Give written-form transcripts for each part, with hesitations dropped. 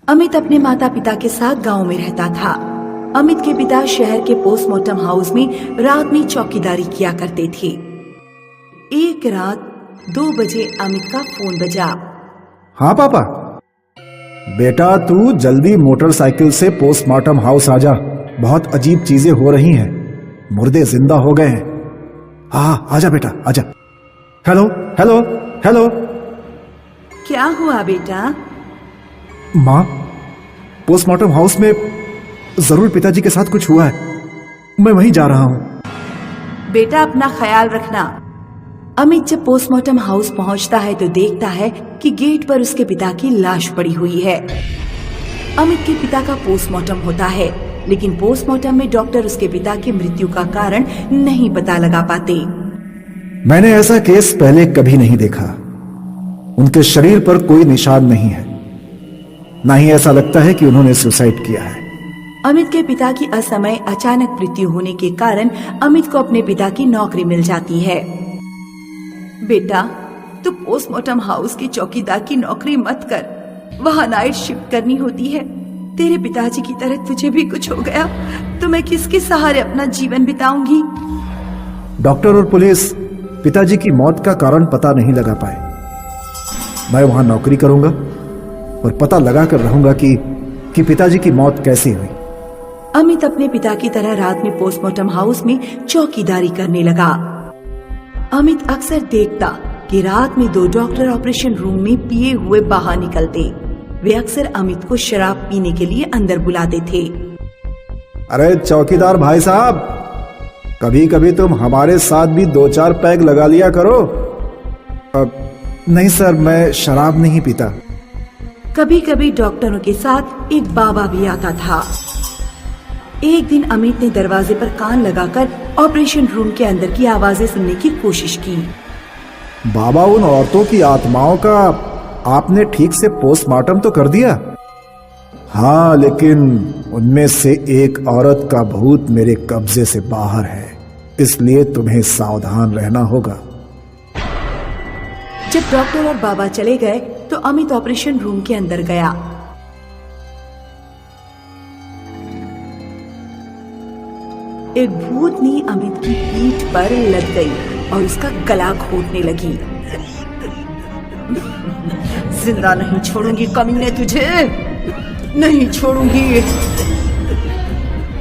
अमित अपने माता पिता के साथ गांव में रहता था। अमित के पिता शहर के पोस्टमार्टम हाउस में रात में चौकीदारी किया करते थे। एक रात 2 बजे अमित का फोन बजा। हाँ पापा। बेटा तू जल्दी मोटरसाइकिल से पोस्टमार्टम हाउस आजा, बहुत अजीब चीजें हो रही हैं, मुर्दे जिंदा हो गए हैं। हाँ आजा बेटा आजा। Hello hello hello. क्या हुआ बेटा? माँ, पोस्टमार्टम हाउस में जरूर पिताजी के साथ कुछ हुआ है, मैं वहीं जा रहा हूँ। बेटा अपना ख्याल रखना। अमित जब पोस्टमार्टम हाउस पहुंचता है तो देखता है कि गेट पर उसके पिता की लाश पड़ी हुई है। अमित के पिता का पोस्टमार्टम होता है, लेकिन पोस्टमार्टम में डॉक्टर उसके पिता की मृत्यु का कारण नहीं पता लगा पाते। मैंने ऐसा केस पहले कभी नहीं देखा। उनके शरीर पर कोई निशान नहीं है, ना ही ऐसा लगता है कि उन्होंने सुसाइड किया है। अमित के पिता की असमय अचानक मृत्यु होने के कारण अमित को अपने पिता की नौकरी मिल जाती है। बेटा, तू पोस्टमार्टम हाउस की चौकीदार की नौकरी मत कर, वहाँ नाइट शिफ्ट करनी होती है। तेरे पिताजी की तरह तुझे भी कुछ हो गया तो मैं किसके सहारे अपना जीवन बिताऊंगी? डॉक्टर और पुलिस पिताजी की मौत का कारण पता नहीं लगा पाए। मैं वहां नौकरी करूंगा और पता लगा कर रहूंगा कि पिताजी की मौत कैसे हुई। अमित अपने पिता की तरह रात में पोस्टमार्टम हाउस में चौकीदारी करने लगा। अमित अक्सर देखता कि रात में 2 डॉक्टर ऑपरेशन रूम में पिए हुए बाहर निकलते। वे अक्सर अमित को शराब पीने के लिए अंदर बुलाते थे। अरे चौकीदार भाई साहब, कभी कभी तुम हमारे साथ भी 2-4 पैग लगा लिया करो। नहीं सर, मैं शराब नहीं पीता। कभी कभी डॉक्टरों के साथ एक बाबा भी आता था। एक दिन अमित ने दरवाजे पर कान लगाकर ऑपरेशन रूम के अंदर की आवाजें सुनने की कोशिश की। बाबा, उन औरतों की आत्माओं का आपने ठीक से पोस्टमार्टम तो कर दिया? हाँ, लेकिन उनमें से एक औरत का भूत मेरे कब्जे से बाहर है, इसलिए तुम्हें सावधान रहना होगा। जब डॉक्टर और बाबा चले गए तो अमित ऑपरेशन रूम के अंदर गया। एक भूतनी अमित की पीठ पर लग गई और उसका गला घोटने लगी। जिंदा नहीं छोड़ूंगी कमीने, तुझे नहीं छोड़ूंगी।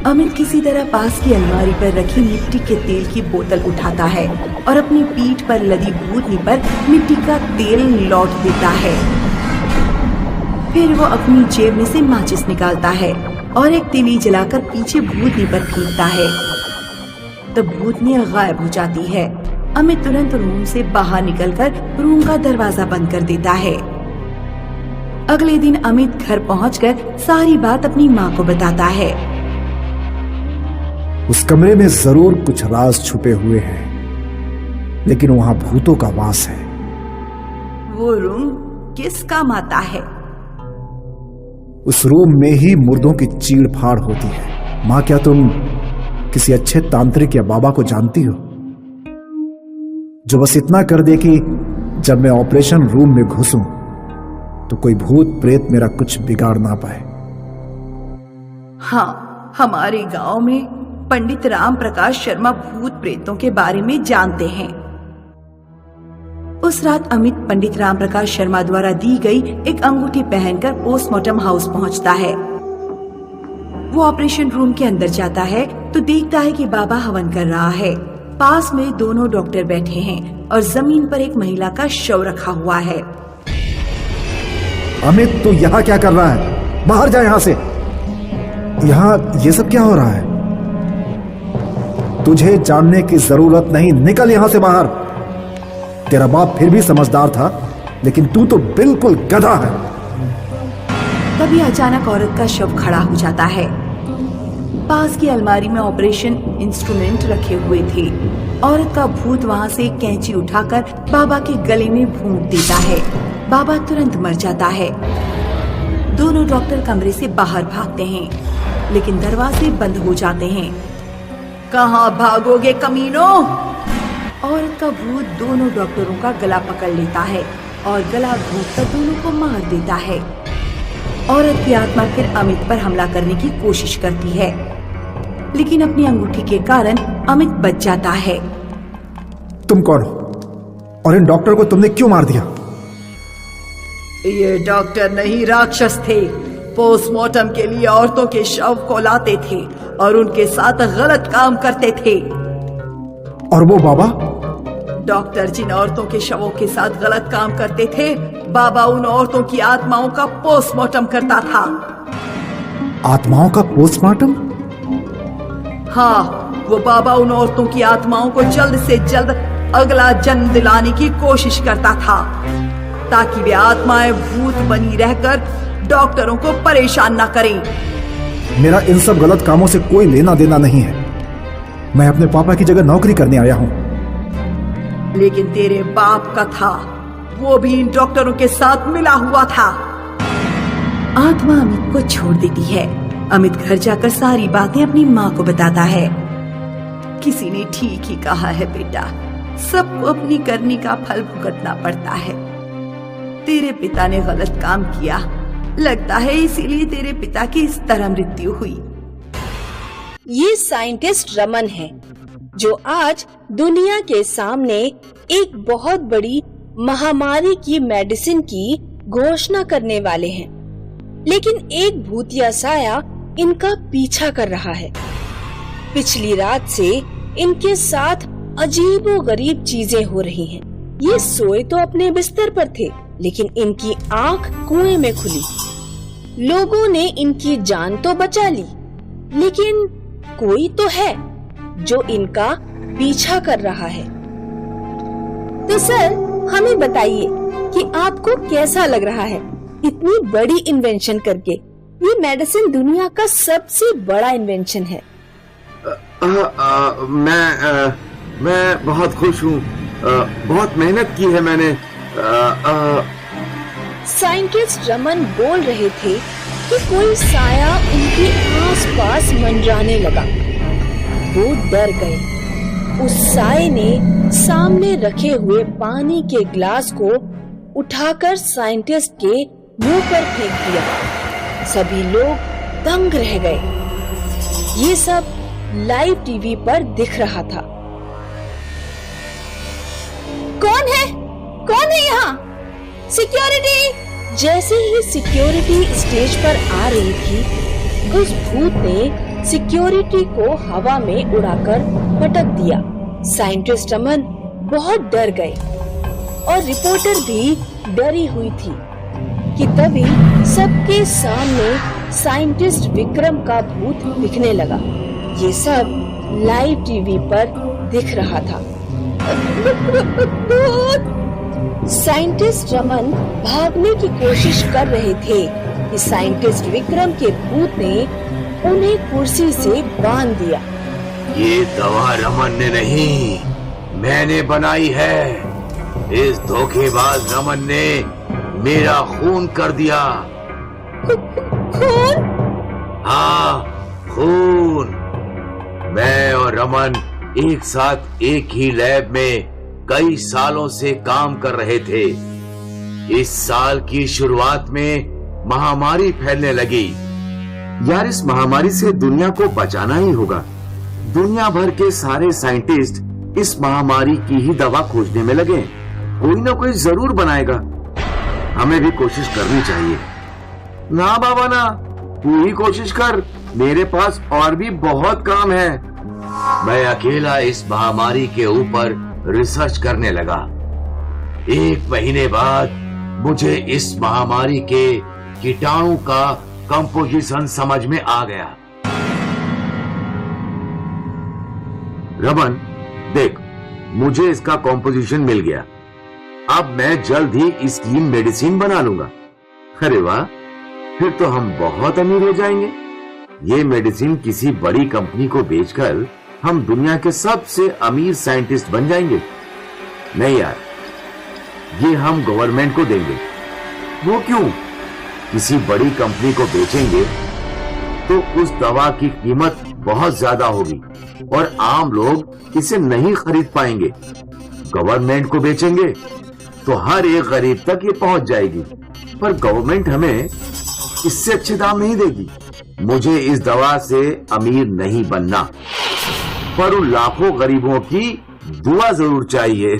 अमित किसी तरह पास की अलमारी पर रखी मिट्टी के तेल की बोतल उठाता है और अपनी पीठ पर लदी भूतनी पर मिट्टी का तेल लौट देता है। फिर वो अपनी जेब में से माचिस निकालता है और एक तीली जलाकर पीछे भूतनी पर फेंकता है। तब भूतनी गायब हो जाती है। अमित तुरंत रूम से बाहर निकलकर रूम का दरवाजा बंद कर देता है। अगले दिन अमित घर पहुंचकर सारी बात अपनी माँ को बताता है। उस कमरे में जरूर कुछ राज छुपे हुए हैं, लेकिन वहां भूतों का वास है। वो रूम किस काम आता है? उस रूम में ही मुर्दों की चीड़ फाड़ होती है। माँ, क्या तुम किसी अच्छे तांत्रिक या बाबा को जानती हो जो बस इतना कर दे कि जब मैं ऑपरेशन रूम में घुसूं तो कोई भूत प्रेत मेरा कुछ बिगाड़ ना पाए? हाँ, हमारे गांव में पंडित राम प्रकाश शर्मा भूत प्रेतों के बारे में जानते हैं। उस रात अमित पंडित राम प्रकाश शर्मा द्वारा दी गई एक अंगूठी पहनकर पोस्टमार्टम हाउस पहुंचता है। वो ऑपरेशन रूम के अंदर जाता है तो देखता है कि बाबा हवन कर रहा है। पास में दोनों डॉक्टर बैठे हैं और जमीन पर एक महिला का शव रखा हुआ है। अमित, तू यहाँ क्या कर रहा है? बाहर जा यहाँ से। यहाँ ये सब क्या हो रहा है? तुझे जानने की जरूरत नहीं, निकल यहां से बाहर। तेरा बाप फिर भी समझदार था, लेकिन तू तो बिल्कुल गधा है। तभी अचानक औरत का शव खड़ा हो जाता है। पास की अलमारी में ऑपरेशन इंस्ट्रूमेंट रखे हुए थे। औरत का भूत वहां से एक कैंची उठाकर बाबा के गले में भूंक देता है। बाबा तुरंत मर जाता है। दोनों डॉक्टर कमरे से बाहर भागते हैं, लेकिन दरवाजे बंद हो जाते हैं। कहाँ भागोगे कमीनों? औरत का भूत दोनों डॉक्टरों का गला पकड़ लेता है और गला घोंटकर दोनों को मार देता है। औरत की आत्मा फिर अमित पर हमला करने की कोशिश करती है, लेकिन अपनी अंगूठी के कारण अमित बच जाता है। तुम कौन हो और इन डॉक्टर को तुमने क्यों मार दिया? ये डॉक्टर नहीं, राक्षस थे। पोस्टमार्टम के लिए औरतों के शव को लाते थे और उनके साथ गलत काम करते थे। और वो बाबा? डॉक्टर जिन औरतों के शवों के साथ गलत काम करते थे, बाबा उन औरतों की आत्माओं का पोस्टमार्टम करता था। आत्माओं का पोस्टमार्टम? हाँ, वो बाबा उन औरतों की आत्माओं को जल्द से जल्द अगला जन्म दिलाने की कोशिश करता था, ताकि वे आत्माएं भूत बनी रहकर डॉक्टरों को परेशान न करें। मेरा इन सब गलत कामों से कोई लेना देना नहीं है। मैं अपने पापा की जगह नौकरी करने आया हूँ। लेकिन तेरे बाप का था, वो भी इन डॉक्टरों के साथ मिला हुआ था। आत्मा अमित को छोड़ देती है। अमित घर जाकर सारी बातें अपनी माँ को बताता है। किसी ने ठीक ही कहा है बेटा, सबको अपनी करनी का फल भुगतना पड़ता है। तेरे पिता ने गलत काम किया, लगता है इसीलिए तेरे पिता की इस तरह मृत्यु हुई। ये साइंटिस्ट रमन है, जो आज दुनिया के सामने एक बहुत बड़ी महामारी की मेडिसिन की घोषणा करने वाले हैं। लेकिन एक भूतिया साया इनका पीछा कर रहा है। पिछली रात से इनके साथ अजीबोगरीब चीजें हो रही हैं। ये सोए तो अपने बिस्तर पर थे, लेकिन इनकी आंख कुएं में खुली। लोगों ने इनकी जान तो बचा ली, लेकिन कोई तो है जो इनका पीछा कर रहा है। तो सर, हमें बताइए कि आपको कैसा लग रहा है इतनी बड़ी इन्वेंशन करके? ये मेडिसिन दुनिया का सबसे बड़ा इन्वेंशन है। मैं बहुत खुश हूँ। बहुत मेहनत की है मैंने। साइंटिस्ट रमन बोल रहे थे कि कोई साया उनके आसपास मंडराने लगा। वो डर गए। उस साये ने सामने रखे हुए पानी के ग्लास को उठाकर साइंटिस्ट के मुंह पर फेंक दिया। सभी लोग दंग रह गए। ये सब लाइव टीवी पर दिख रहा था। कौन है यहाँ? सिक्योरिटी! जैसे ही सिक्योरिटी स्टेज पर आ रही थी, उस भूत ने सिक्योरिटी को हवा में उड़ाकर पटक दिया। साइंटिस्ट रमन बहुत डर गए और रिपोर्टर भी डरी हुई थी कि तभी सबके सामने साइंटिस्ट विक्रम का भूत दिखने लगा। ये सब लाइव टीवी पर दिख रहा था। साइंटिस्ट रमन भागने की कोशिश कर रहे थे कि साइंटिस्ट विक्रम के भूत ने उन्हें कुर्सी से बांध दिया। ये दवा रमन ने नहीं, मैंने बनाई है। इस धोखेबाज रमन ने मेरा खून कर दिया। खून? हाँ, खून। मैं और रमन एक साथ एक ही लैब में कई सालों से काम कर रहे थे। इस साल की शुरुआत में महामारी फैलने लगी। यार, इस महामारी से दुनिया को बचाना ही होगा। दुनिया भर के सारे साइंटिस्ट इस महामारी की ही दवा खोजने में लगे। कोई ना कोई जरूर बनाएगा। हमें भी कोशिश करनी चाहिए। ना बाबा ना, तू ही कोशिश कर। मेरे पास और भी बहुत काम है। मैं अकेला इस महामारी के ऊपर रिसर्च करने लगा। 1 महीने बाद मुझे इस महामारी के कीटाणु का कंपोजिशन समझ में आ गया। रमन, देख, मुझे इसका कंपोजिशन मिल गया। अब मैं जल्द ही इसकी मेडिसिन बना लूंगा। अरे वाह, फिर तो हम बहुत अमीर हो जाएंगे। ये मेडिसिन किसी बड़ी कंपनी को बेचकर हम दुनिया के सबसे अमीर साइंटिस्ट बन जाएंगे। नहीं यार, ये हम गवर्नमेंट को देंगे। वो क्यों? किसी बड़ी कंपनी को बेचेंगे तो उस दवा की कीमत बहुत ज्यादा होगी और आम लोग इसे नहीं खरीद पाएंगे। गवर्नमेंट को बेचेंगे तो हर एक गरीब तक ये पहुंच जाएगी। पर गवर्नमेंट हमें इससे अच्छे दाम नहीं देगी। मुझे इस दवा से अमीर नहीं बनना, पर उन लाखों गरीबों की दुआ जरूर चाहिए।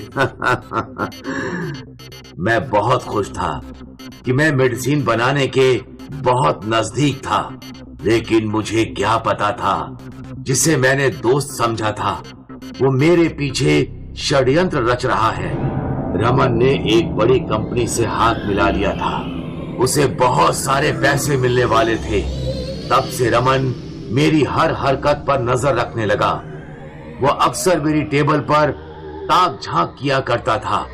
मैं बहुत खुश था कि मैं मेडिसिन बनाने के बहुत नजदीक था, लेकिन मुझे क्या पता था, जिसे मैंने दोस्त समझा था वो मेरे पीछे षड्यंत्र रच रहा है। रमन ने एक बड़ी कंपनी से हाथ मिला लिया था, उसे बहुत सारे पैसे मिलने वाले थे। तब से रमन मेरी हर हरकत पर नजर रखने लगा। वो अक्सर मेरी टेबल पर ताक झांक किया करता था।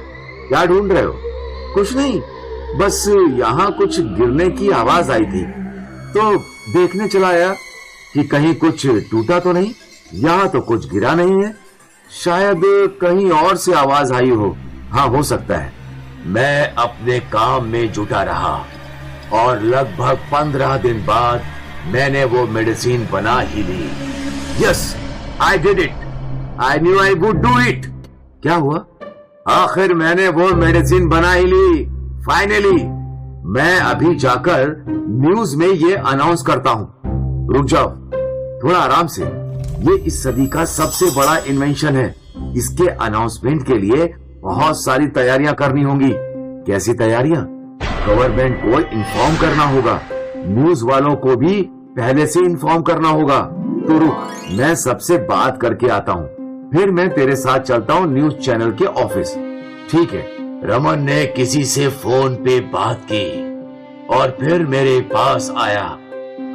क्या ढूंढ रहे हो? कुछ नहीं, बस यहाँ कुछ गिरने की आवाज आई थी तो देखने चला आया कि कहीं कुछ टूटा तो नहीं। यहाँ तो कुछ गिरा नहीं है, शायद कहीं और से आवाज आई हो। हाँ, हो सकता है। मैं अपने काम में जुटा रहा और लगभग 15 दिन बाद मैंने वो मेडिसिन बना ही ली। Yes, I did it, I knew I would do it. क्या हुआ? आखिर मैंने वो मेडिसिन बना ही ली, फाइनली। मैं अभी जाकर न्यूज में ये अनाउंस करता हूँ। रुक जाओ, थोड़ा आराम से। ये इस सदी का सबसे बड़ा इन्वेंशन है। इसके अनाउंसमेंट के लिए बहुत सारी तैयारियां करनी होंगी। कैसी तैयारियां? गवर्नमेंट को इन्फॉर्म करना होगा, न्यूज वालों को भी पहले से इन्फॉर्म करना होगा। तो रुक, मैं सबसे बात करके आता हूँ, फिर मैं तेरे साथ चलता हूँ न्यूज चैनल के ऑफिस। ठीक है। रमन ने किसी से फोन पे बात की और फिर मेरे पास आया।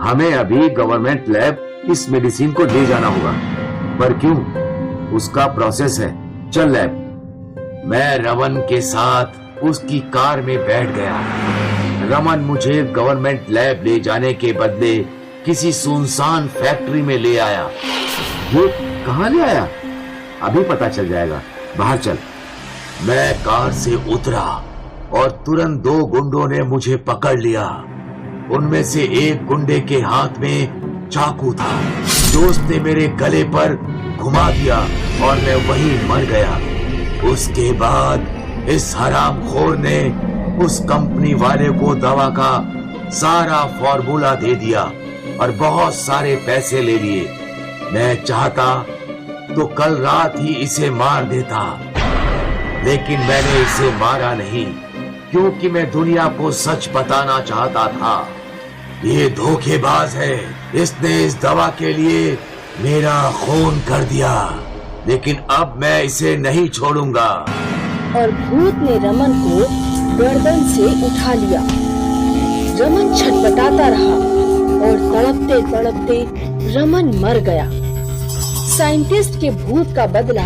हमें अभी गवर्नमेंट लैब इस मेडिसिन को ले जाना होगा। पर क्यों? उसका प्रोसेस है। चल लैब। मैं रमन के साथ उसकी कार में बैठ गया। रमन मुझे गवर्नमेंट लैब ले जाने के बदले किसी सुनसान फैक्ट्री में ले आया। ये कहाँ ले आया? अभी पता चल जाएगा। बाहर चल। मैं कार से उतरा और तुरंत 2 गुंडों ने मुझे पकड़ लिया। उनमें से एक गुंडे के हाथ में चाकू था। दोस्त ने मेरे गले पर घुमा दिया और मैं वहीं मर गया। उसके बाद इस हरामखोर ने उस कंपनी वाले को दवा का सारा फॉर्मूला दे दिया और बहुत सारे पैसे ले लिए। मैं चाहता तो कल रात ही इसे मार देता, लेकिन मैंने इसे मारा नहीं, क्योंकि मैं दुनिया को सच बताना चाहता था। ये धोखेबाज है। इसने इस दवा के लिए मेरा खून कर दिया, लेकिन अब मैं इसे नहीं छोड़ूंगा। और भूत ने रमन को गर्दन से उठा लिया। रमन छटपटाता रहा और तड़पते तड़पते रमन मर गया। साइंटिस्ट के भूत का बदला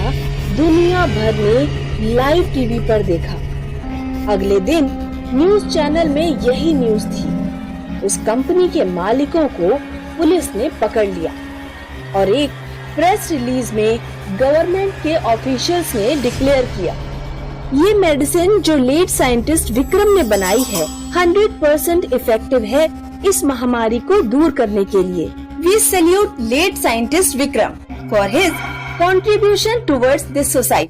दुनिया भर ने लाइव टीवी पर देखा। अगले दिन न्यूज चैनल में यही न्यूज थी। उस कंपनी के मालिकों को पुलिस ने पकड़ लिया और एक प्रेस रिलीज में गवर्नमेंट के ऑफिशियल्स ने डिक्लेयर किया, ये मेडिसिन जो लेट साइंटिस्ट विक्रम ने बनाई है 100% इफेक्टिव है इस महामारी को दूर करने के लिए। We salute late scientist Vikram for his contribution towards this society.